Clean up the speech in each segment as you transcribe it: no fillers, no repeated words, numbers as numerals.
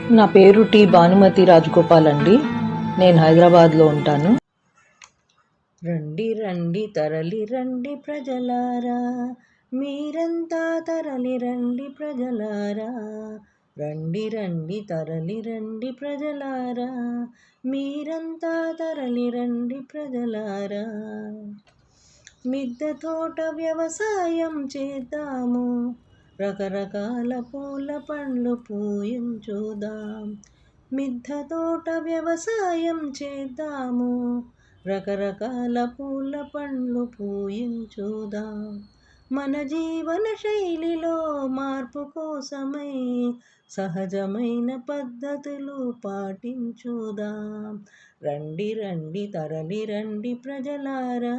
నా పేరు టి భానుమతి రాజగోపాల్ అండి. నేను హైదరాబాద్లో ఉంటాను. రండి రండి తరలి రండి ప్రజలారా, మీరంతా తరలి రండి ప్రజలారా. రండి రండి తరలి రండి ప్రజలారా, మీరంతా తరలి రండి ప్రజలారా. మిద్దె తోట వ్యవసాయం చేద్దాము, రకరకాల పూల పండ్లు పూయించుదాం. మిద్దె తోట వ్యవసాయం చేద్దాము, రకరకాల పూల పండ్లు పూయించుదాం. మన జీవన శైలిలో మార్పు కోసమై సహజమైన పద్ధతులు పాటించుదాం. రండి రండి తరలి రండి ప్రజలారా,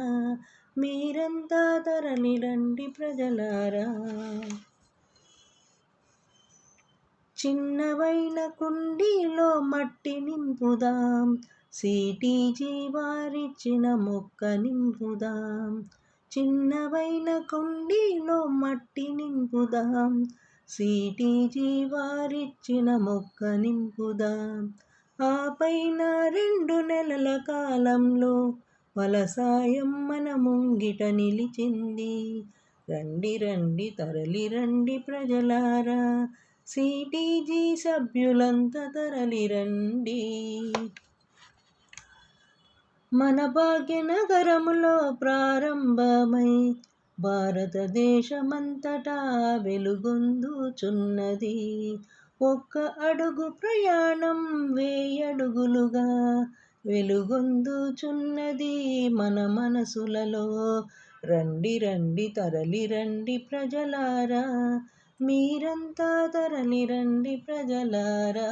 మీరంతా తరలి రండి ప్రజలారా. చిన్నవైన కుండీలో మట్టి నింపుదాం, సిటీజీ వారిచ్చిన మొక్క నింపుదాం. చిన్నవైన కుండీలో మట్టి నింపుదాం, సిటీజీ వారిచ్చిన మొక్క నింపుదాం. ఆ పైన 2 నెలల కాలంలో ఫలసాయం మన ముంగిట నిలిచింది. రండి రండి తరలి రండి ప్రజలారా, సిటీజీ సభ్యులంతా తరలి రండి. మన భాగ్యనగరములో ప్రారంభమై భారతదేశమంతటా వెలుగొందుచున్నది. 1 అడుగు ప్రయాణం 1000 అడుగులుగా వెలుగొందుచున్నది మన మనసులలో. రండి రండి తరలి రండి ప్రజలారా, మీరంతా తరలి రండి ప్రజలారా.